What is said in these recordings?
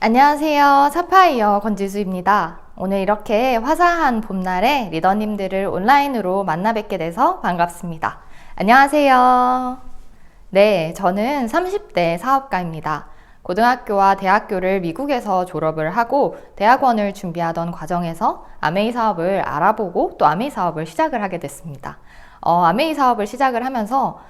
안녕하세요. 사파이어 권지수입니다. 오늘 이렇게 화사한 봄날에 리더님들을 온라인으로 만나 뵙게 돼서 반갑습니다. 안녕하세요. 네, 저는 30대 사업가입니다. 고등학교와 대학교를 미국에서 졸업을 하고 대학원을 준비하던 과정에서 아메이 사업을 알아보고 또 아메이 사업을 시작을 하게 됐습니다. 아메이 사업을 시작을 하면서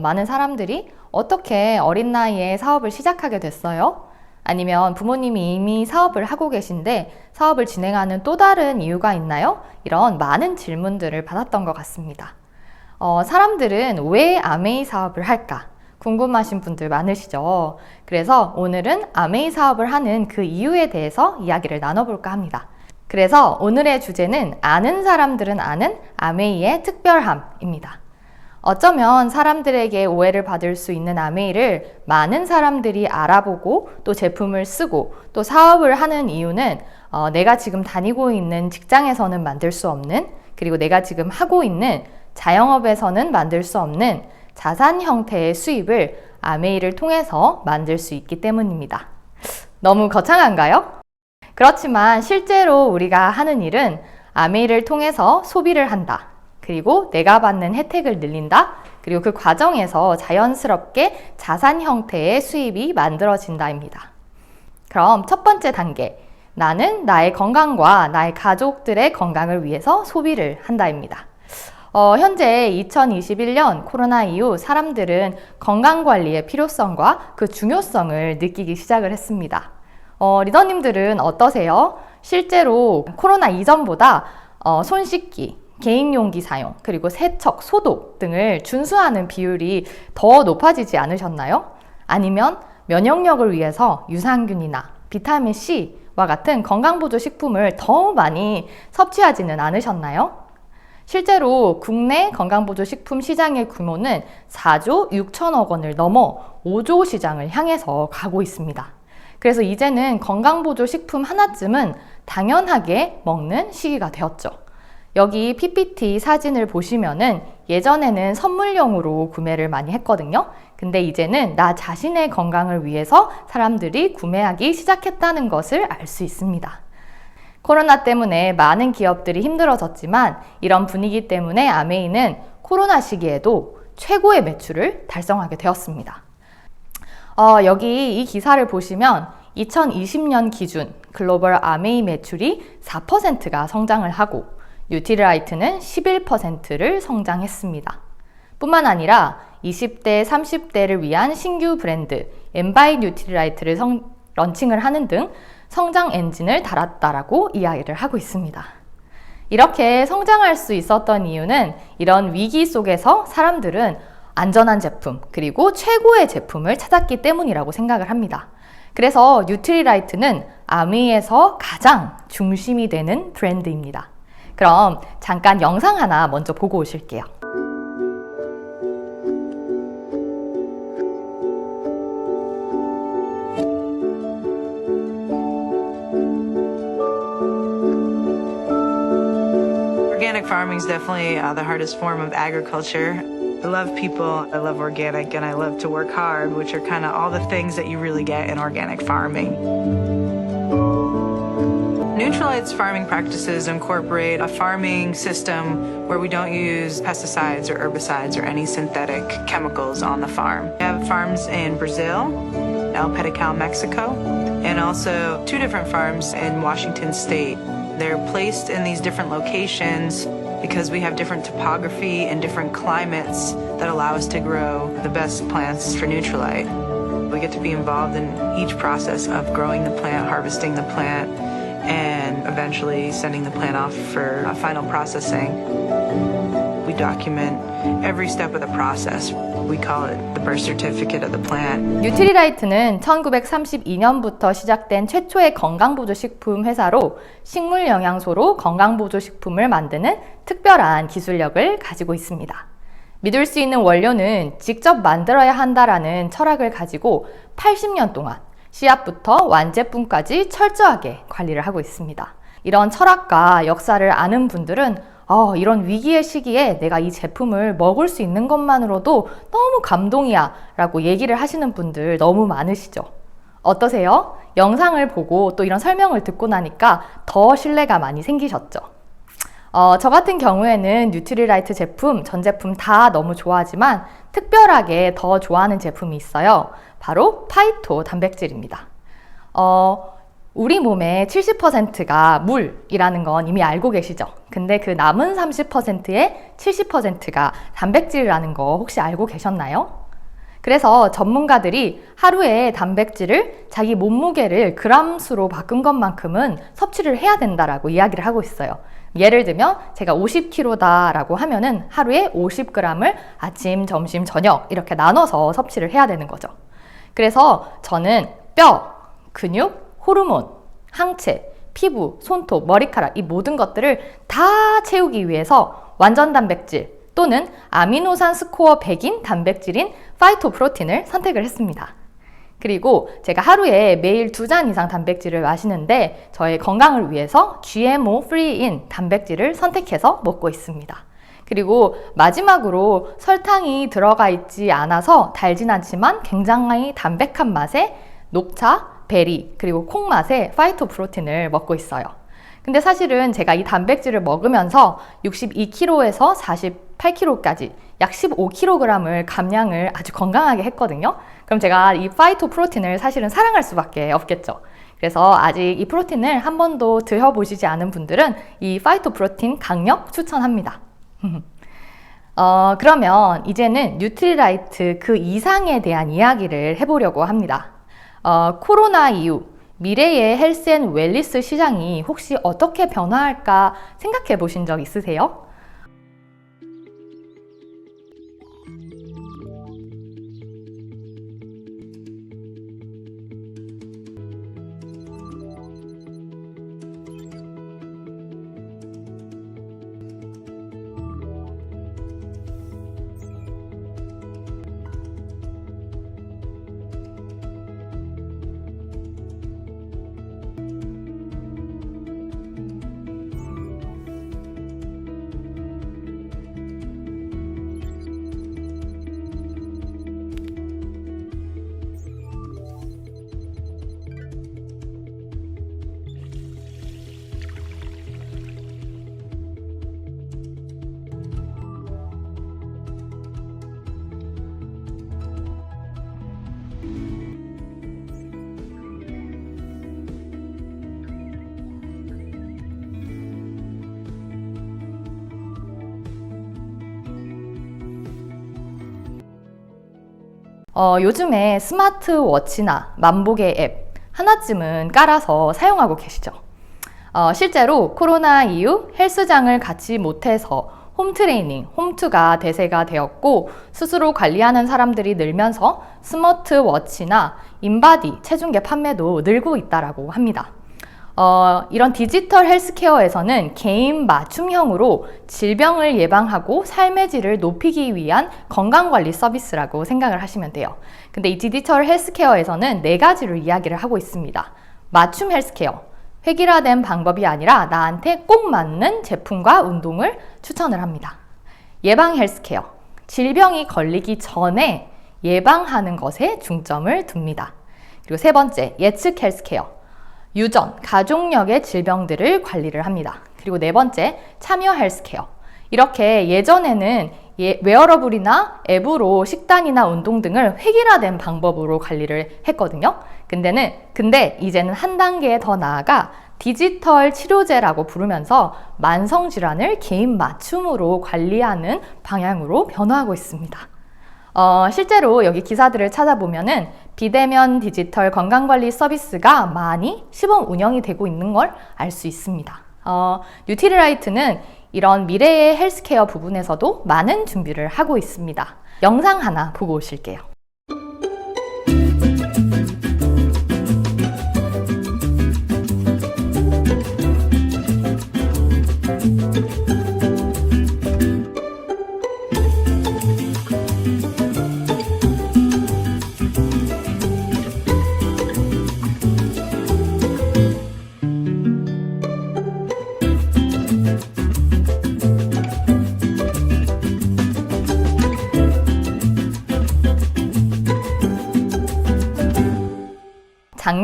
많은 사람들이 어떻게 어린 나이에 사업을 시작하게 됐어요? 아니면 부모님이 이미 사업을 하고 계신데 사업을 진행하는 또 다른 이유가 있나요? 이런 많은 질문들을 받았던 것 같습니다. 사람들은 왜 아메이 사업을 할까? 궁금하신 분들 많으시죠? 그래서 오늘은 아메이 사업을 하는 그 이유에 대해서 이야기를 나눠볼까 합니다. 그래서 오늘의 주제는 아는 사람들은 아는 아메이의 특별함입니다. 어쩌면 사람들에게 오해를 받을 수 있는 아메이를 많은 사람들이 알아보고 또 제품을 쓰고 또 사업을 하는 이유는 내가 지금 다니고 있는 직장에서는 만들 수 없는, 그리고 내가 지금 하고 있는 자영업에서는 만들 수 없는 자산 형태의 수입을 아메이를 통해서 만들 수 있기 때문입니다. 너무 거창한가요? 그렇지만 실제로 우리가 하는 일은 아메이를 통해서 소비를 한다. 그리고 내가 받는 혜택을 늘린다. 그리고 그 과정에서 자연스럽게 자산 형태의 수입이 만들어진다입니다. 그럼 첫 번째 단계, 나는 나의 건강과 나의 가족들의 건강을 위해서 소비를 한다입니다. 현재 2021년 코로나 이후 사람들은 건강관리의 필요성과 그 중요성을 느끼기 시작을 했습니다. 리더님들은 어떠세요? 실제로 코로나 이전보다 손 씻기, 개인용기 사용, 그리고 세척, 소독 등을 준수하는 비율이 더 높아지지 않으셨나요? 아니면 면역력을 위해서 유산균이나 비타민C와 같은 건강보조 식품을 더 많이 섭취하지는 않으셨나요? 실제로 국내 건강보조 식품 시장의 규모는 4조 6천억 원을 넘어 5조 시장을 향해서 가고 있습니다. 그래서 이제는 건강보조 식품 하나쯤은 당연하게 먹는 시기가 되었죠. 여기 PPT 사진을 보시면은 예전에는 선물용으로 구매를 많이 했거든요. 근데 이제는 나 자신의 건강을 위해서 사람들이 구매하기 시작했다는 것을 알 수 있습니다. 코로나 때문에 많은 기업들이 힘들어졌지만 이런 분위기 때문에 아메이는 코로나 시기에도 최고의 매출을 달성하게 되었습니다. 여기 이 기사를 보시면 2020년 기준 글로벌 아메이 매출이 4%가 성장을 하고 뉴트리라이트는 11%를 성장했습니다. 뿐만 아니라 20대, 30대를 위한 신규 브랜드 엔바이 뉴트리라이트를 런칭을 하는 등 성장 엔진을 달았다라고 이야기를 하고 있습니다. 이렇게 성장할 수 있었던 이유는 이런 위기 속에서 사람들은 안전한 제품 그리고 최고의 제품을 찾았기 때문이라고 생각을 합니다. 그래서 뉴트리라이트는 아메이에서 가장 중심이 되는 브랜드입니다. 그럼 잠깐 영상 하나 먼저 보고 오실게요. Organic farming is definitely the hardest form of agriculture. I love people, I love organic, and I love to work hard, which are kind of all the things that you really get in organic farming. Nutrilite's farming practices incorporate a farming system where we don't use pesticides or herbicides or any synthetic chemicals on the farm. We have farms in Brazil, El Pedical, Mexico, and also 2 different farms in Washington State. They're placed in these different locations because we have different topography and different climates that allow us to grow the best plants for Nutrilite. We get to be involved in each process of growing the plant, harvesting the plant, and eventually sending the plant off for final processing. We document every step of the process. We call it the birth certificate of the plant. 뉴트리라이트는 1932년부터 시작된 최초의 건강보조식품 회사로 식물 영양소로 건강보조식품을 만드는 특별한 기술력을 가지고 있습니다. 믿을 수 있는 원료는 직접 만들어야 한다라는 철학을 가지고 80년 동안 씨앗부터 완제품까지 철저하게 관리를 하고 있습니다. 이런 철학과 역사를 아는 분들은 이런 위기의 시기에 내가 이 제품을 먹을 수 있는 것만으로도 너무 감동이야 라고 얘기를 하시는 분들 너무 많으시죠. 어떠세요? 영상을 보고 또 이런 설명을 듣고 나니까 더 신뢰가 많이 생기셨죠. 저 같은 경우에는 뉴트리라이트 제품, 전 제품 다 너무 좋아하지만 특별하게 더 좋아하는 제품이 있어요. 바로 파이토 단백질입니다. 우리 몸의 70%가 물이라는 건 이미 알고 계시죠? 근데 그 남은 30%의 70%가 단백질이라는 거 혹시 알고 계셨나요? 그래서 전문가들이 하루에 단백질을 자기 몸무게를 그람수로 바꾼 것만큼은 섭취를 해야 된다라고 이야기를 하고 있어요. 예를 들면 제가 50kg다 라고 하면은 하루에 50g을 아침, 점심, 저녁 이렇게 나눠서 섭취를 해야 되는 거죠. 그래서 저는 뼈, 근육, 호르몬, 항체, 피부, 손톱, 머리카락 이 모든 것들을 다 채우기 위해서 완전 단백질 또는 아미노산 스코어 100인 단백질인 파이토프로틴을 선택을 했습니다. 그리고 제가 하루에 매일 2잔 이상 단백질을 마시는데 저의 건강을 위해서 GMO 프리인 단백질을 선택해서 먹고 있습니다. 그리고 마지막으로 설탕이 들어가 있지 않아서 달진 않지만 굉장히 담백한 맛의 녹차, 베리, 그리고 콩 맛의 파이토프로틴을 먹고 있어요. 근데 사실은 제가 이 단백질을 먹으면서 62kg에서 48kg까지 약 15kg을 감량을 아주 건강하게 했거든요. 그럼 제가 이 파이토프로틴을 사실은 사랑할 수밖에 없겠죠. 그래서 아직 이 프로틴을 한 번도 드셔보시지 않은 분들은 이 파이토프로틴 강력 추천합니다. 그러면 이제는 뉴트리라이트 그 이상에 대한 이야기를 해보려고 합니다. 코로나 이후 미래의 헬스 앤 웰니스 시장이 혹시 어떻게 변화할까 생각해 보신 적 있으세요? 요즘에 스마트워치나 만보계 앱 하나쯤은 깔아서 사용하고 계시죠. 실제로 코로나 이후 헬스장을 갖지 못해서 홈트레이닝, 홈투가 대세가 되었고 스스로 관리하는 사람들이 늘면서 스마트워치나 인바디 체중계 판매도 늘고 있다고 합니다. 이런 디지털 헬스케어에서는 개인 맞춤형으로 질병을 예방하고 삶의 질을 높이기 위한 건강관리 서비스라고 생각을 하시면 돼요. 근데 이 디지털 헬스케어에서는 4가지를 이야기를 하고 있습니다. 맞춤 헬스케어, 획일화된 방법이 아니라 나한테 꼭 맞는 제품과 운동을 추천을 합니다. 예방 헬스케어, 질병이 걸리기 전에 예방하는 것에 중점을 둡니다. 그리고 3번째, 예측 헬스케어, 유전, 가족력의 질병들을 관리를 합니다. 그리고 4번째, 참여 헬스케어. 이렇게 예전에는 웨어러블이나 앱으로 식단이나 운동 등을 획일화된 방법으로 관리를 했거든요. 근데 이제는 한 단계 더 나아가 디지털 치료제라고 부르면서 만성질환을 개인 맞춤으로 관리하는 방향으로 변화하고 있습니다. 실제로 여기 기사들을 찾아보면은 비대면 디지털 건강관리 서비스가 많이 시범 운영이 되고 있는 걸 알 수 있습니다. 뉴트리라이트는 이런 미래의 헬스케어 부분에서도 많은 준비를 하고 있습니다. 영상 하나 보고 오실게요.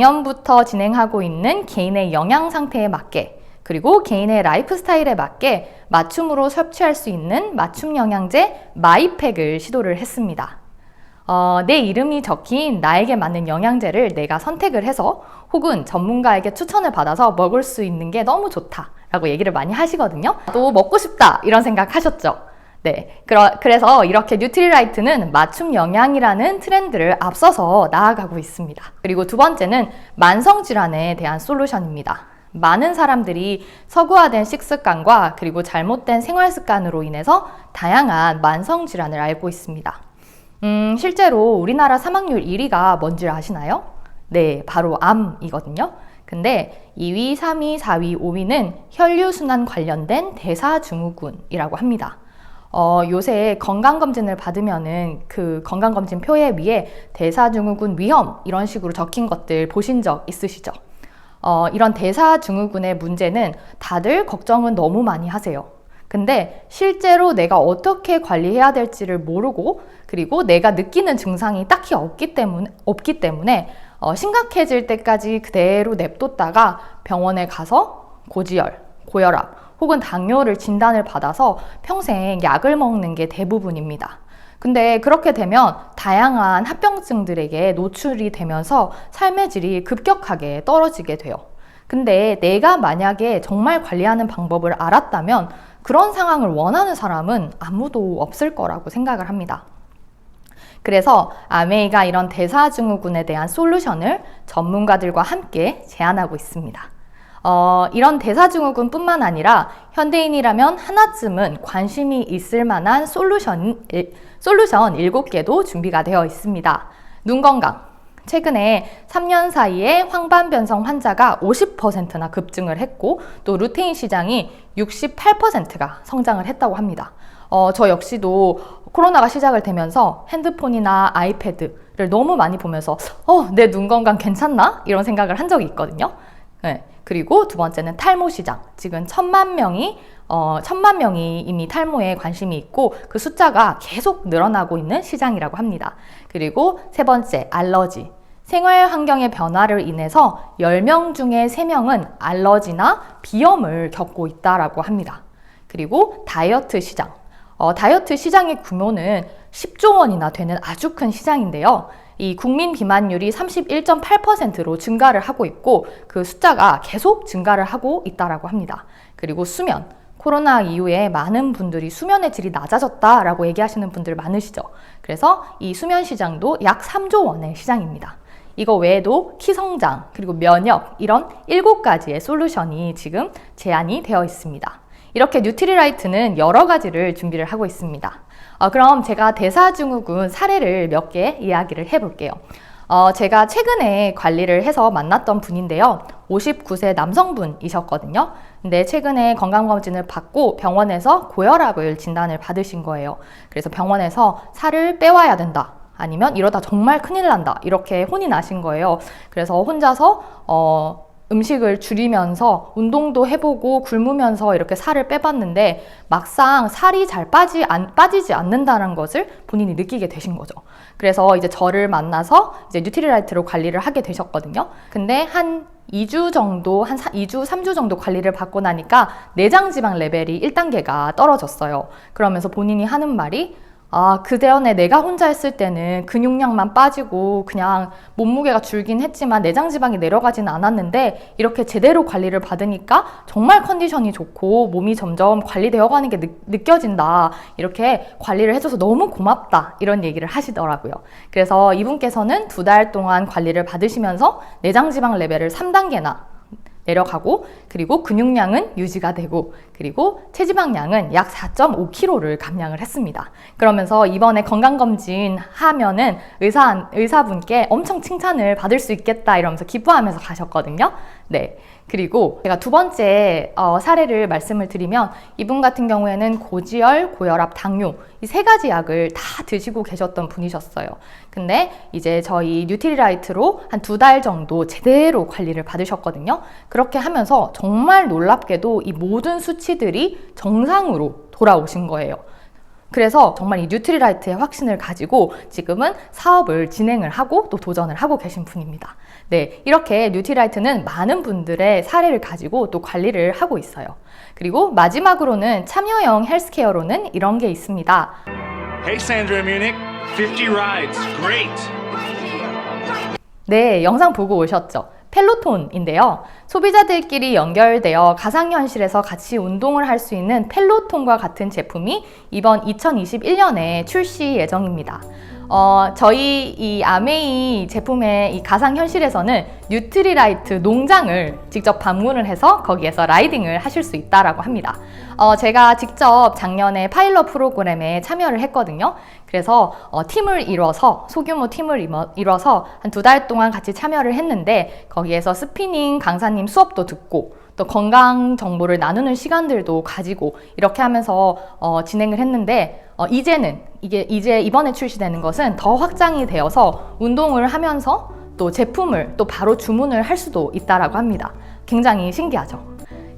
작년부터 진행하고 있는 개인의 영양 상태에 맞게 그리고 개인의 라이프 스타일에 맞게 맞춤으로 섭취할 수 있는 맞춤 영양제 마이팩을 시도를 했습니다. 내 이름이 적힌 나에게 맞는 영양제를 내가 선택을 해서 혹은 전문가에게 추천을 받아서 먹을 수 있는 게 너무 좋다라고 얘기를 많이 하시거든요. 또 먹고 싶다 이런 생각 하셨죠? 네, 그래서 이렇게 뉴트리라이트는 맞춤 영양이라는 트렌드를 앞서서 나아가고 있습니다. 그리고 두 번째는 만성질환에 대한 솔루션입니다. 많은 사람들이 서구화된 식습관과 그리고 잘못된 생활습관으로 인해서 다양한 만성질환을 앓고 있습니다. 실제로 우리나라 사망률 1위가 뭔지 아시나요? 네, 바로 암이거든요. 근데 2위, 3위, 4위, 5위는 혈류순환 관련된 대사증후군이라고 합니다. 요새 건강검진을 받으면은 그 건강검진 표에 위에 대사증후군 위험 이런 식으로 적힌 것들 보신 적 있으시죠? 이런 대사증후군의 문제는 다들 걱정은 너무 많이 하세요. 근데 실제로 내가 어떻게 관리해야 될지를 모르고 그리고 내가 느끼는 증상이 딱히 없기 때문에 심각해질 때까지 그대로 냅뒀다가 병원에 가서 고지혈, 고혈압 혹은 당뇨를 진단을 받아서 평생 약을 먹는 게 대부분입니다. 근데 그렇게 되면 다양한 합병증들에게 노출이 되면서 삶의 질이 급격하게 떨어지게 돼요. 근데 내가 만약에 정말 관리하는 방법을 알았다면 그런 상황을 원하는 사람은 아무도 없을 거라고 생각을 합니다. 그래서 아메이가 이런 대사증후군에 대한 솔루션을 전문가들과 함께 제안하고 있습니다. 이런 대사증후군 뿐만 아니라 현대인이라면 하나쯤은 관심이 있을 만한 솔루션 7개도 준비가 되어 있습니다. 눈 건강. 최근에 3년 사이에 황반변성 환자가 50%나 급증을 했고 또 루테인 시장이 68%가 성장을 했다고 합니다. 저 역시도 코로나가 시작을 되면서 핸드폰이나 아이패드를 너무 많이 보면서 내 눈 건강 괜찮나? 이런 생각을 한 적이 있거든요. 네. 그리고 두 번째는 탈모 시장. 지금 1,000만 명이 이미 탈모에 관심이 있고 그 숫자가 계속 늘어나고 있는 시장이라고 합니다. 그리고 세 번째, 알러지. 생활 환경의 변화를 인해서 10명 중에 3명은 알러지나 비염을 겪고 있다라고 합니다. 그리고 다이어트 시장. 다이어트 시장의 규모는 10조 원이나 되는 아주 큰 시장인데요. 이 국민 비만율이 31.8%로 증가를 하고 있고 그 숫자가 계속 증가를 하고 있다라고 합니다. 그리고 수면. 코로나 이후에 많은 분들이 수면의 질이 낮아졌다라고 얘기하시는 분들 많으시죠. 그래서 이 수면 시장도 약 3조 원의 시장입니다. 이거 외에도 키성장, 그리고 면역 이런 7가지의 솔루션이 지금 제안이 되어 있습니다. 이렇게 뉴트리라이트는 여러 가지를 준비를 하고 있습니다. 그럼 제가 대사증후군 사례를 몇 개 이야기를 해볼게요. 제가 최근에 관리를 해서 만났던 분인데요. 59세 남성분이셨거든요. 근데 최근에 건강검진을 받고 병원에서 고혈압을 진단을 받으신 거예요. 그래서 병원에서 살을 빼와야 된다. 아니면 이러다 정말 큰일 난다. 이렇게 혼이 나신 거예요. 그래서 혼자서 음식을 줄이면서 운동도 해보고 굶으면서 이렇게 살을 빼봤는데 막상 살이 잘 빠지지 않는다는 것을 본인이 느끼게 되신 거죠. 그래서 이제 저를 만나서 이제 뉴트리라이트로 관리를 하게 되셨거든요. 근데 한 2주 정도, 한 2주, 3주 정도 관리를 받고 나니까 내장 지방 레벨이 1단계가 떨어졌어요. 그러면서 본인이 하는 말이 그 전에 내가 혼자 했을 때는 근육량만 빠지고 그냥 몸무게가 줄긴 했지만 내장 지방이 내려가지는 않았는데 이렇게 제대로 관리를 받으니까 정말 컨디션이 좋고 몸이 점점 관리되어 가는 게 느껴진다. 이렇게 관리를 해줘서 너무 고맙다. 이런 얘기를 하시더라고요. 그래서 이분께서는 2달 동안 관리를 받으시면서 내장 지방 레벨을 3단계나 내려가고 그리고 근육량은 유지가 되고 그리고 체지방량은 약 4.5kg를 감량을 했습니다. 그러면서 이번에 건강검진 하면은 의사분께 엄청 칭찬을 받을 수 있겠다 이러면서 기뻐하면서 가셨거든요. 네. 그리고 제가 두 번째 사례를 말씀을 드리면 이분 같은 경우에는 고지혈, 고혈압, 당뇨 이 3가지 약을 다 드시고 계셨던 분이셨어요. 근데 이제 저희 뉴트리라이트로 한 2달 정도 제대로 관리를 받으셨거든요. 그렇게 하면서 정말 놀랍게도 이 모든 수치들이 정상으로 돌아오신 거예요. 그래서 정말 이 뉴트리라이트의 확신을 가지고 지금은 사업을 진행을 하고 또 도전을 하고 계신 분입니다. 네, 이렇게 뉴트리라이트는 많은 분들의 사례를 가지고 또 관리를 하고 있어요. 그리고 마지막으로는 참여형 헬스케어로는 이런 게 있습니다. Hey Sandra Munich, 50 rides, great! 네, 영상 보고 오셨죠? 펠로톤인데요. 소비자들끼리 연결되어 가상현실에서 같이 운동을 할 수 있는 펠로톤과 같은 제품이 이번 2021년에 출시 예정입니다. 저희 이 아메이 제품의 이 가상현실에서는 뉴트리라이트 농장을 직접 방문을 해서 거기에서 라이딩을 하실 수 있다라고 합니다. 제가 직접 작년에 파일럿 프로그램에 참여를 했거든요. 그래서 팀을 이뤄서 소규모 팀을 이뤄서 한 2달 동안 같이 참여를 했는데 거기에서 스피닝 강사님 수업도 듣고 또 건강 정보를 나누는 시간들도 가지고 이렇게 하면서 진행을 했는데 이제 이번에 출시되는 것은 더 확장이 되어서 운동을 하면서 또 제품을 또 바로 주문을 할 수도 있다라고 합니다. 굉장히 신기하죠.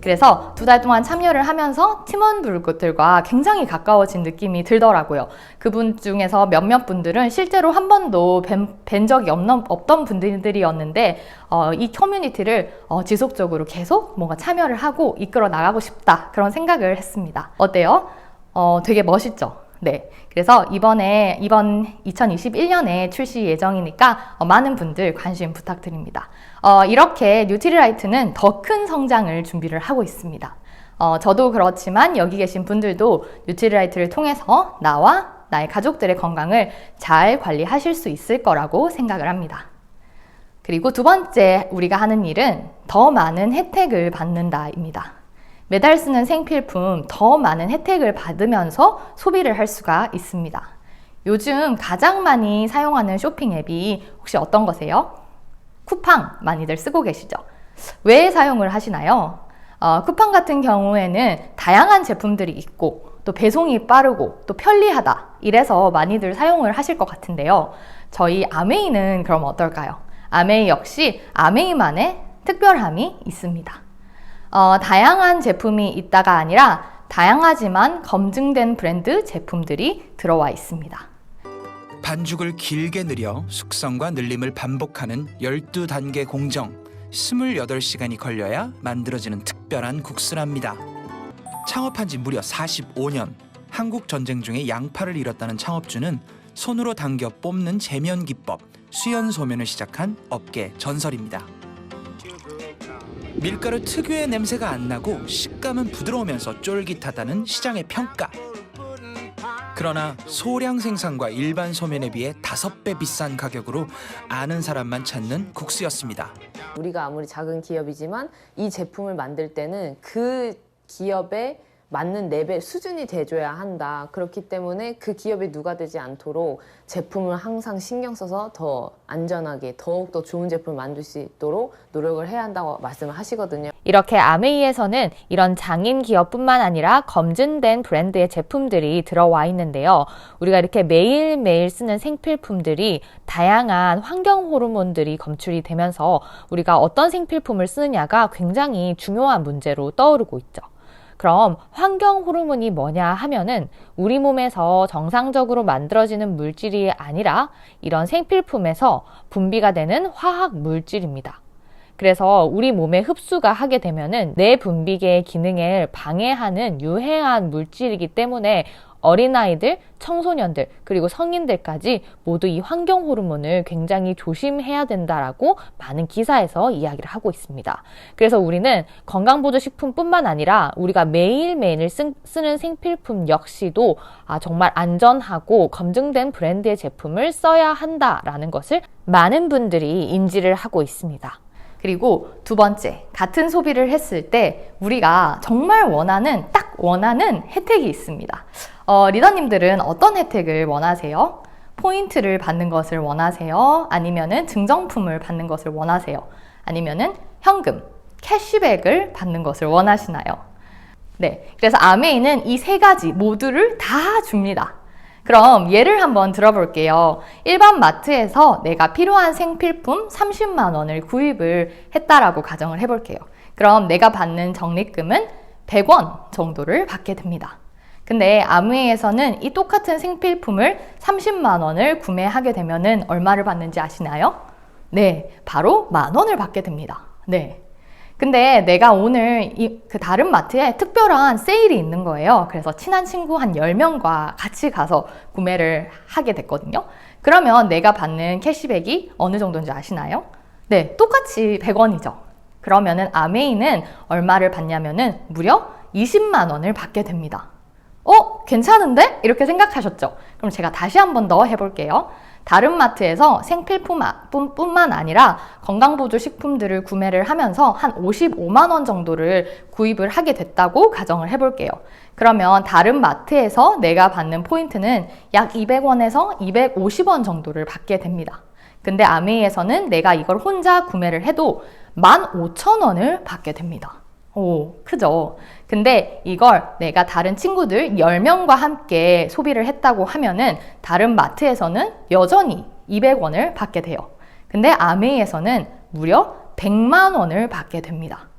그래서 2달 동안 참여를 하면서 팀원들과 굉장히 가까워진 느낌이 들더라고요. 그분 중에서 몇몇 분들은 실제로 한 번도 뵌 적이 없던 분들이었는데 이 커뮤니티를 지속적으로 계속 뭔가 참여를 하고 이끌어 나가고 싶다 그런 생각을 했습니다. 어때요? 되게 멋있죠? 네. 그래서 이번 2021년에 출시 예정이니까 많은 분들 관심 부탁드립니다. 이렇게 뉴트리라이트는 더 큰 성장을 준비를 하고 있습니다. 저도 그렇지만 여기 계신 분들도 뉴트리라이트를 통해서 나와 나의 가족들의 건강을 잘 관리하실 수 있을 거라고 생각을 합니다. 그리고 두 번째 우리가 하는 일은 더 많은 혜택을 받는다입니다. 매달 쓰는 생필품 더 많은 혜택을 받으면서 소비를 할 수가 있습니다. 요즘 가장 많이 사용하는 쇼핑 앱이 혹시 어떤 거세요? 쿠팡 많이들 쓰고 계시죠? 왜 사용을 하시나요? 쿠팡 같은 경우에는 다양한 제품들이 있고 또 배송이 빠르고 또 편리하다 이래서 많이들 사용을 하실 것 같은데요. 저희 아메이는 그럼 어떨까요? 아메이 역시 아메이만의 특별함이 있습니다. 다양한 제품이 있다가 아니라 다양하지만 검증된 브랜드 제품들이 들어와 있습니다. 반죽을 길게 늘여 숙성과 늘림을 반복하는 12단계 공정, 28시간이 걸려야 만들어지는 특별한 국수랍니다. 창업한 지 무려 45년, 한국 전쟁 중에 양파를 잃었다는 창업주는 손으로 당겨 뽑는 제면 기법, 수연소면을 시작한 업계 전설입니다. 밀가루 특유의 냄새가 안 나고 식감은 부드러우면서 쫄깃하다는 시장의 평가. 그러나 소량 생산과 일반 소면에 비해 5배 비싼 가격으로 아는 사람만 찾는 국수였습니다. 우리가 아무리 작은 기업이지만 이 제품을 만들 때는 그 기업에 맞는 레벨 수준이 돼줘야 한다. 그렇기 때문에 그 기업에 누가 되지 않도록 제품을 항상 신경 써서 더 안전하게 더욱더 좋은 제품을 만들 수 있도록 노력을 해야 한다고 말씀을 하시거든요. 이렇게 아메이에서는 이런 장인 기업뿐만 아니라 검증된 브랜드의 제품들이 들어와 있는데요. 우리가 이렇게 매일매일 쓰는 생필품들이 다양한 환경 호르몬들이 검출이 되면서 우리가 어떤 생필품을 쓰느냐가 굉장히 중요한 문제로 떠오르고 있죠. 그럼 환경 호르몬이 뭐냐 하면은 우리 몸에서 정상적으로 만들어지는 물질이 아니라 이런 생필품에서 분비가 되는 화학 물질입니다. 그래서 우리 몸에 흡수가 하게 되면은 내 분비계의 기능을 방해하는 유해한 물질이기 때문에 어린아이들, 청소년들, 그리고 성인들까지 모두 이 환경 호르몬을 굉장히 조심해야 된다라고 많은 기사에서 이야기를 하고 있습니다. 그래서 우리는 건강보조식품뿐만 아니라 우리가 매일매일 쓰는 생필품 역시도 정말 안전하고 검증된 브랜드의 제품을 써야 한다라는 것을 많은 분들이 인지를 하고 있습니다. 그리고 두 번째, 같은 소비를 했을 때 우리가 정말 딱 원하는 혜택이 있습니다. 리더님들은 어떤 혜택을 원하세요? 포인트를 받는 것을 원하세요? 아니면은 증정품을 받는 것을 원하세요? 아니면은 현금, 캐시백을 받는 것을 원하시나요? 네, 그래서 아메이는 이 세 가지 모두를 다 줍니다. 그럼 예를 한번 들어볼게요. 일반 마트에서 내가 필요한 생필품 30만 원을 구입을 했다라고 가정을 해볼게요. 그럼 내가 받는 적립금은 100원 정도를 받게 됩니다. 근데 아무웨이에서는 이 똑같은 생필품을 30만 원을 구매하게 되면은 얼마를 받는지 아시나요? 네, 바로 10,000원을 받게 됩니다. 네. 근데 내가 오늘 그 다른 마트에 특별한 세일이 있는 거예요. 그래서 친한 친구 한 10명과 같이 가서 구매를 하게 됐거든요. 그러면 내가 받는 캐시백이 어느 정도인지 아시나요? 네, 똑같이 100원이죠. 그러면은 아메이는 얼마를 받냐면은 무려 20만 원을 받게 됩니다. 괜찮은데? 이렇게 생각하셨죠? 그럼 제가 다시 한 번 더 해볼게요. 다른 마트에서 생필품뿐만 아니라 건강보조 식품들을 구매를 하면서 한 55만 원 정도를 구입을 하게 됐다고 가정을 해볼게요. 그러면 다른 마트에서 내가 받는 포인트는 약 200원에서 250원 정도를 받게 됩니다. 근데 아메이에서는 내가 이걸 혼자 구매를 해도 15,000원을 받게 됩니다. 오, 크죠? 근데 이걸 내가 다른 친구들 10명과 함께 소비를 했다고 하면은 다른 마트에서는 여전히 200원을 받게 돼요. 근데 아메이에서는 무려 100만 원을 받게 됩니다.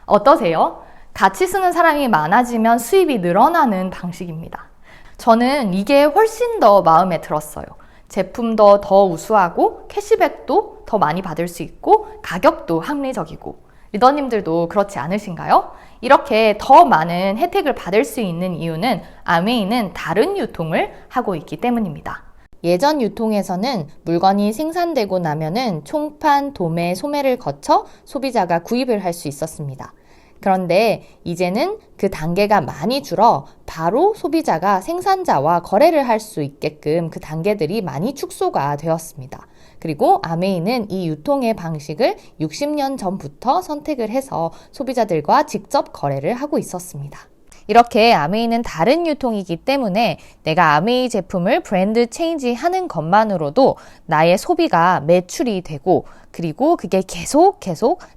어떠세요? 같이 쓰는 사람이 많아지면 수입이 늘어나는 방식입니다. 저는 이게 훨씬 더 마음에 들었어요. 제품도 더 우수하고 캐시백도 더 많이 받을 수 있고 가격도 합리적이고. 리더님들도 그렇지 않으신가요? 이렇게 더 많은 혜택을 받을 수 있는 이유는 아메이는 다른 유통을 하고 있기 때문입니다. 예전 유통에서는 물건이 생산되고 나면은 총판, 도매, 소매를 거쳐 소비자가 구입을 할 수 있었습니다. 그런데 이제는 그 단계가 많이 줄어 바로 소비자가 생산자와 거래를 할 수 있게끔 그 단계들이 많이 축소가 되었습니다. 그리고 아메이는 이 유통의 방식을 60년 전부터 선택을 해서 소비자들과 직접 거래를 하고 있었습니다. 이렇게 아메이는 다른 유통이기 때문에 내가 아메이 제품을 브랜드 체인지하는 것만으로도 나의 소비가 매출이 되고 그리고 그게 계속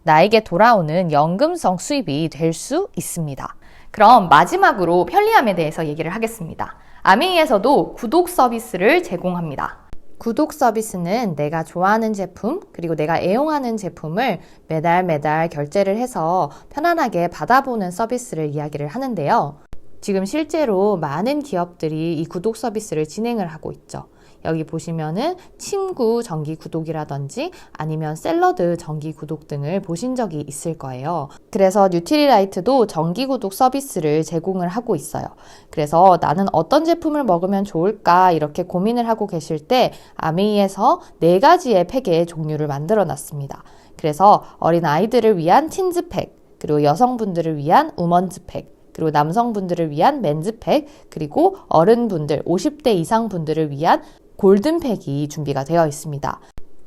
나에게 돌아오는 연금성 수입이 될 수 있습니다. 그럼 마지막으로 편리함에 대해서 얘기를 하겠습니다. 아메이에서도 구독 서비스를 제공합니다. 구독 서비스는 내가 좋아하는 제품 그리고 내가 애용하는 제품을 매달 결제를 해서 편안하게 받아보는 서비스를 이야기를 하는데요. 지금 실제로 많은 기업들이 이 구독 서비스를 진행을 하고 있죠. 여기 보시면은 친구 정기 구독이라든지 아니면 샐러드 정기 구독 등을 보신 적이 있을 거예요. 그래서 뉴트리라이트도 정기 구독 서비스를 제공을 하고 있어요. 그래서 나는 어떤 제품을 먹으면 좋을까 이렇게 고민을 하고 계실 때 아메이에서 4가지의 팩의 종류를 만들어 놨습니다. 그래서 어린 아이들을 위한 틴즈팩, 그리고 여성분들을 위한 우먼즈팩, 그리고 남성분들을 위한 맨즈팩, 그리고 어른분들, 50대 이상 분들을 위한 골든팩이 준비가 되어 있습니다.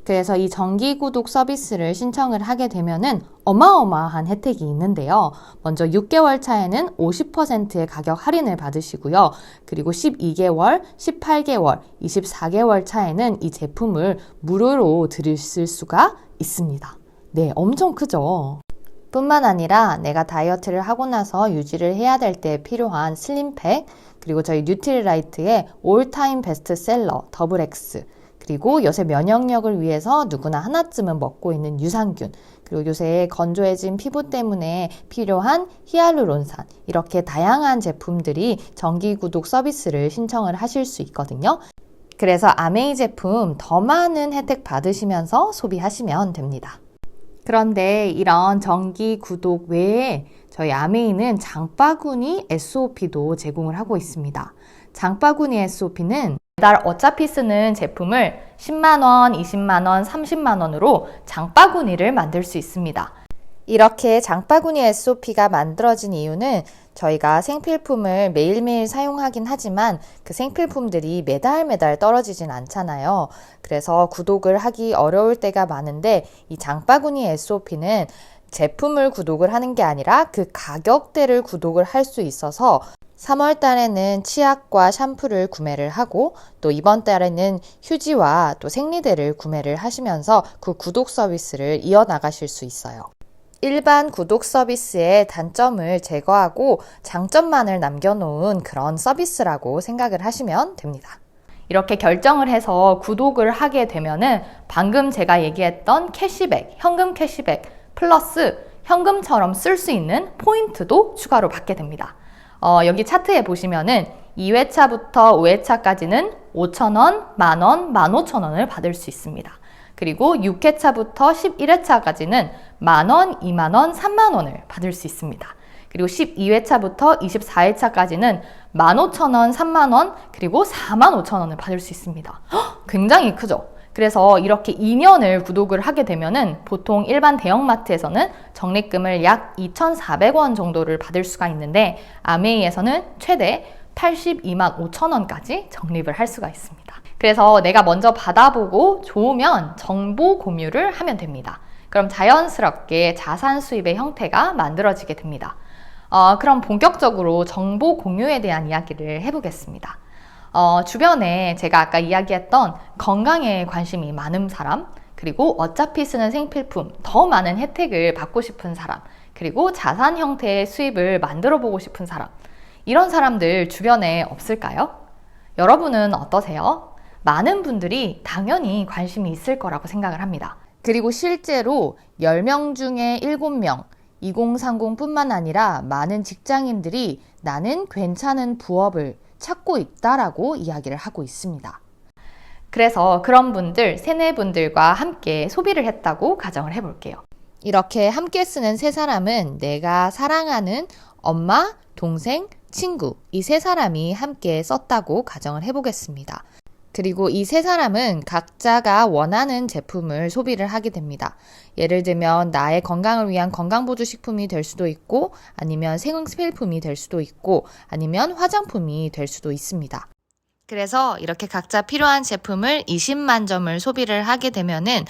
그래서 이 정기 구독 서비스를 신청을 하게 되면은 어마어마한 혜택이 있는데요. 먼저 6개월 차에는 50%의 가격 할인을 받으시고요. 그리고 12개월, 18개월, 24개월 차에는 이 제품을 무료로 들으실 수가 있습니다. 네, 엄청 크죠? 뿐만 아니라 내가 다이어트를 하고 나서 유지를 해야 될 때 필요한 슬림팩, 그리고 저희 뉴트리라이트의 올타임 베스트셀러 더블 X, 그리고 요새 면역력을 위해서 누구나 하나쯤은 먹고 있는 유산균, 그리고 요새 건조해진 피부 때문에 필요한 히알루론산, 이렇게 다양한 제품들이 정기 구독 서비스를 신청을 하실 수 있거든요. 그래서 아메이 제품 더 많은 혜택 받으시면서 소비하시면 됩니다. 그런데 이런 정기 구독 외에 저희 아메이는 장바구니 SOP도 제공을 하고 있습니다. 장바구니 SOP는 매달 어차피 쓰는 제품을 10만원, 20만원, 30만원으로 장바구니를 만들 수 있습니다. 이렇게 장바구니 SOP가 만들어진 이유는 저희가 생필품을 매일매일 사용하긴 하지만 그 생필품들이 매달 떨어지진 않잖아요. 그래서 구독을 하기 어려울 때가 많은데 이 장바구니 SOP는 제품을 구독을 하는 게 아니라 그 가격대를 구독을 할 수 있어서 3월 달에는 치약과 샴푸를 구매를 하고 또 이번 달에는 휴지와 또 생리대를 구매를 하시면서 그 구독 서비스를 이어나가실 수 있어요. 일반 구독 서비스의 단점을 제거하고 장점만을 남겨놓은 그런 서비스라고 생각을 하시면 됩니다. 이렇게 결정을 해서 구독을 하게 되면은 방금 제가 얘기했던 캐시백, 현금 캐시백 플러스 현금처럼 쓸 수 있는 포인트도 추가로 받게 됩니다. 여기 차트에 보시면은 2회차부터 5회차까지는 5,000원, 만원, 15,000원을 받을 수 있습니다. 그리고 6회차부터 11회차까지는 만원, 2만원, 3만원을 받을 수 있습니다. 그리고 12회차부터 24회차까지는 15,000원, 3만원, 그리고 45,000원을 받을 수 있습니다. 굉장히 크죠? 그래서 이렇게 2년을 구독을 하게 되면은 보통 일반 대형마트에서는 적립금을 약 2,400원 정도를 받을 수가 있는데 아메이에서는 최대 82만 5천원까지 적립을 할 수가 있습니다. 그래서 내가 먼저 받아보고 좋으면 정보 공유를 하면 됩니다. 그럼 자연스럽게 자산 수입의 형태가 만들어지게 됩니다. 그럼 본격적으로 정보 공유에 대한 이야기를 해보겠습니다. 주변에 제가 아까 이야기했던 건강에 관심이 많은 사람, 그리고 어차피 쓰는 생필품, 더 많은 혜택을 받고 싶은 사람, 그리고 자산 형태의 수입을 만들어 보고 싶은 사람, 이런 사람들 주변에 없을까요? 여러분은 어떠세요? 많은 분들이 당연히 관심이 있을 거라고 생각을 합니다. 그리고 실제로 10명 중에 7명, 2030뿐만 아니라 많은 직장인들이 나는 괜찮은 부업을 찾고 있다라고 이야기를 하고 있습니다. 그래서 그런 분들, 세네 분들과 함께 소비를 했다고 가정을 해볼게요. 이렇게 함께 쓰는 세 사람은 내가 사랑하는 엄마, 동생, 친구, 이 세 사람이 함께 썼다고 가정을 해보겠습니다. 그리고 이 세 사람은 각자가 원하는 제품을 소비를 하게 됩니다. 예를 들면 나의 건강을 위한 건강보조식품이 될 수도 있고 아니면 생필품이 될 수도 있고 아니면 화장품이 될 수도 있습니다. 그래서 이렇게 각자 필요한 제품을 20만 점을 소비를 하게 되면은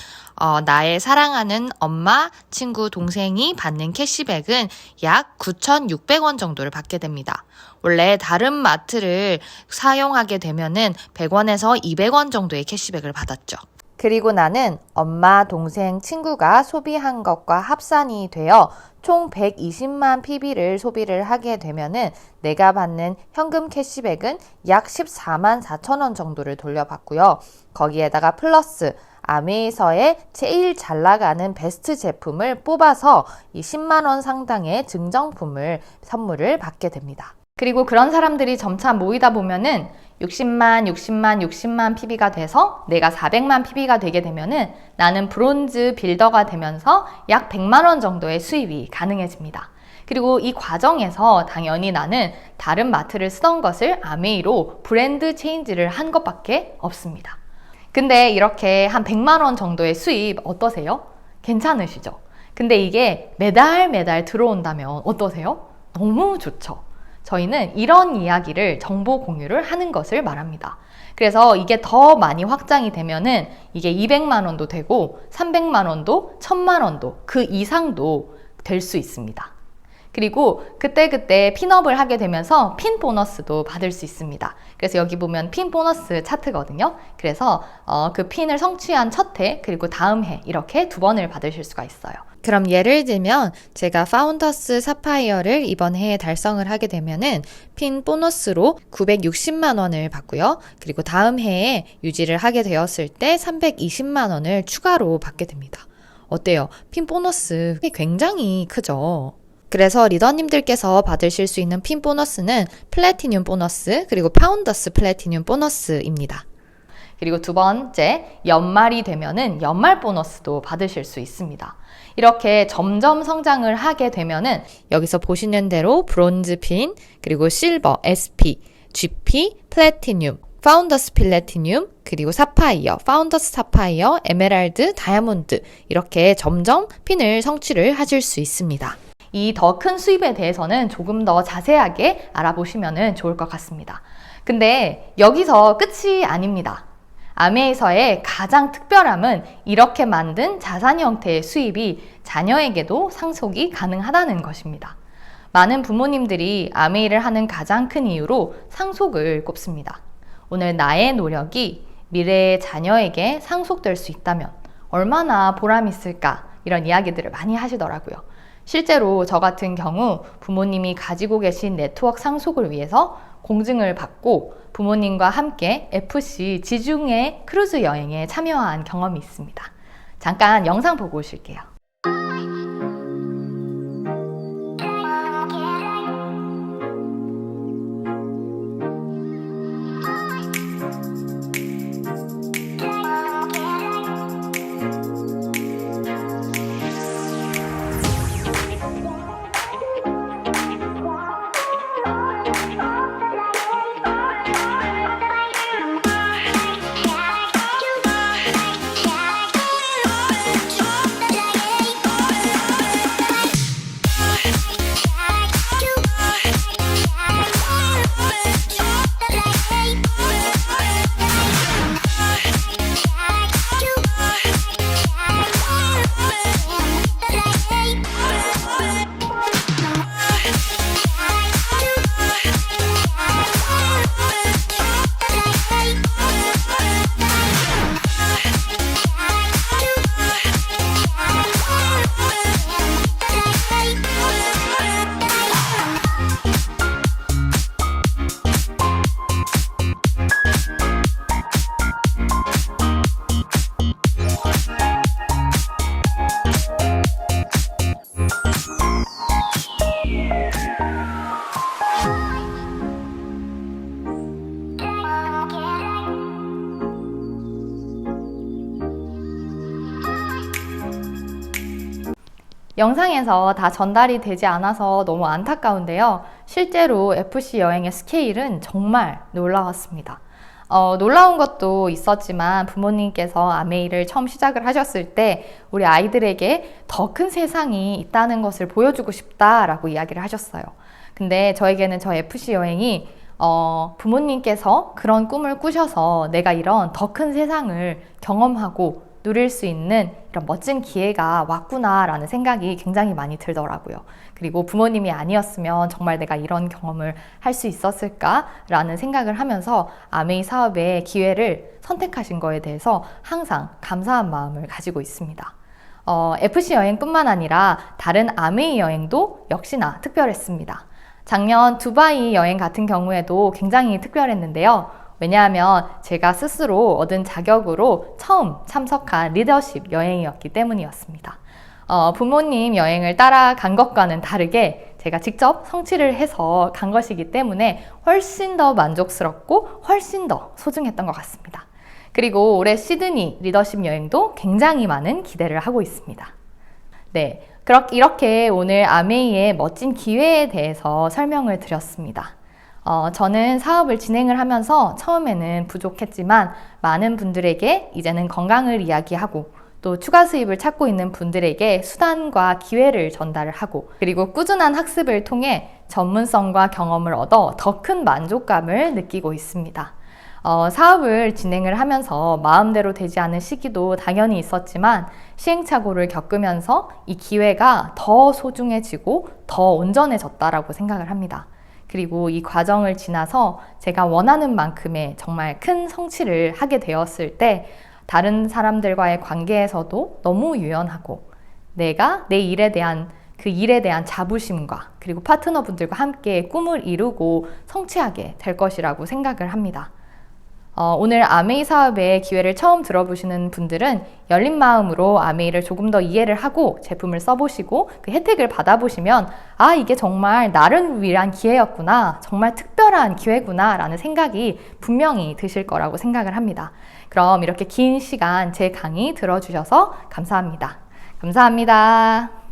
나의 사랑하는 엄마, 친구, 동생이 받는 캐시백은 약 9,600원 정도를 받게 됩니다. 원래 다른 마트를 사용하게 되면은 100원에서 200원 정도의 캐시백을 받았죠. 그리고 나는 엄마, 동생, 친구가 소비한 것과 합산이 되어 총 120만 PB를 소비를 하게 되면은 내가 받는 현금 캐시백은 약 14만 4천 원 정도를 돌려받고요. 거기에다가 플러스 아메이서의 제일 잘 나가는 베스트 제품을 뽑아서 이 10만 원 상당의 증정품을 선물을 받게 됩니다. 그리고 그런 사람들이 점차 모이다 보면은 60만 PB가 돼서 내가 400만 PB가 되게 되면은 나는 브론즈 빌더가 되면서 약 100만 원 정도의 수입이 가능해집니다. 그리고 이 과정에서 당연히 나는 다른 마트를 쓰던 것을 아메이로 브랜드 체인지를 한 것밖에 없습니다. 근데 이렇게 한 100만 원 정도의 수입 어떠세요? 괜찮으시죠? 근데 이게 매달 들어온다면 어떠세요? 너무 좋죠. 저희는 이런 이야기를 정보 공유를 하는 것을 말합니다. 그래서 이게 더 많이 확장이 되면은 이게 200만 원도 되고 300만 원도 1000만 원도 그 이상도 될 수 있습니다. 그리고 그때 핀업을 하게 되면서 핀 보너스도 받을 수 있습니다. 그래서 여기 보면 핀 보너스 차트거든요. 그래서 그 핀을 성취한 첫 해 그리고 다음 해 이렇게 2번을 받으실 수가 있어요. 그럼 예를 들면 제가 파운더스 사파이어를 이번 해에 달성을 하게 되면은 핀 보너스로 960만 원을 받고요. 그리고 다음 해에 유지를 하게 되었을 때 320만 원을 추가로 받게 됩니다. 어때요? 핀 보너스 굉장히 크죠? 그래서 리더님들께서 받으실 수 있는 핀 보너스는 플래티늄 보너스 그리고 파운더스 플래티늄 보너스입니다. 그리고 두 번째, 연말이 되면은 연말 보너스도 받으실 수 있습니다. 이렇게 점점 성장을 하게 되면은 여기서 보시는 대로 브론즈 핀, 그리고 실버, SP, GP, 플래티늄, 파운더스 플래티늄, 그리고 사파이어, 파운더스 사파이어, 에메랄드, 다이아몬드 이렇게 점점 핀을 성취를 하실 수 있습니다. 이 더 큰 수입에 대해서는 조금 더 자세하게 알아보시면 좋을 것 같습니다. 근데 여기서 끝이 아닙니다. 아메이서의 가장 특별함은 이렇게 만든 자산 형태의 수입이 자녀에게도 상속이 가능하다는 것입니다. 많은 부모님들이 아메이를 하는 가장 큰 이유로 상속을 꼽습니다. 오늘 나의 노력이 미래의 자녀에게 상속될 수 있다면 얼마나 보람 있을까 이런 이야기들을 많이 하시더라고요. 실제로 저 같은 경우 부모님이 가지고 계신 네트워크 상속을 위해서 공증을 받고 부모님과 함께 FC 지중해 크루즈 여행에 참여한 경험이 있습니다. 잠깐 영상 보고 오실게요. 영상에서 다 전달이 되지 않아서 너무 안타까운데요. 실제로 FC 여행의 스케일은 정말 놀라웠습니다. 놀라운 것도 있었지만 부모님께서 아메이를 처음 시작을 하셨을 때 우리 아이들에게 더 큰 세상이 있다는 것을 보여주고 싶다라고 이야기를 하셨어요. 근데 저에게는 저 FC 여행이 부모님께서 그런 꿈을 꾸셔서 내가 이런 더 큰 세상을 경험하고 누릴 수 있는 이런 멋진 기회가 왔구나라는 생각이 굉장히 많이 들더라고요. 그리고 부모님이 아니었으면 정말 내가 이런 경험을 할 수 있었을까라는 생각을 하면서 아메이 사업의 기회를 선택하신 거에 대해서 항상 감사한 마음을 가지고 있습니다. FC 여행뿐만 아니라 다른 아메이 여행도 역시나 특별했습니다. 작년 두바이 여행 같은 경우에도 굉장히 특별했는데요. 왜냐하면 제가 스스로 얻은 자격으로 처음 참석한 리더십 여행이었기 때문이었습니다. 부모님 여행을 따라간 것과는 다르게 제가 직접 성취를 해서 간 것이기 때문에 훨씬 더 만족스럽고 훨씬 더 소중했던 것 같습니다. 그리고 올해 시드니 리더십 여행도 굉장히 많은 기대를 하고 있습니다. 네, 이렇게 오늘 아메이의 멋진 기회에 대해서 설명을 드렸습니다. 저는 사업을 진행을 하면서 처음에는 부족했지만 많은 분들에게 이제는 건강을 이야기하고 또 추가 수입을 찾고 있는 분들에게 수단과 기회를 전달을 하고 그리고 꾸준한 학습을 통해 전문성과 경험을 얻어 더 큰 만족감을 느끼고 있습니다. 사업을 진행을 하면서 마음대로 되지 않은 시기도 당연히 있었지만 시행착오를 겪으면서 이 기회가 더 소중해지고 더 온전해졌다라고 생각을 합니다. 그리고 이 과정을 지나서 제가 원하는 만큼의 정말 큰 성취를 하게 되었을 때 다른 사람들과의 관계에서도 너무 유연하고 내가 내 일에 대한 그 일에 대한 자부심과 그리고 파트너분들과 함께 꿈을 이루고 성취하게 될 것이라고 생각을 합니다. 오늘 아메이 사업의 기회를 처음 들어보시는 분들은 열린 마음으로 아메이를 조금 더 이해를 하고 제품을 써보시고 그 혜택을 받아보시면 아, 이게 정말 나를 위한 기회였구나, 정말 특별한 기회구나 라는 생각이 분명히 드실 거라고 생각을 합니다. 그럼 이렇게 긴 시간 제 강의 들어주셔서 감사합니다. 감사합니다.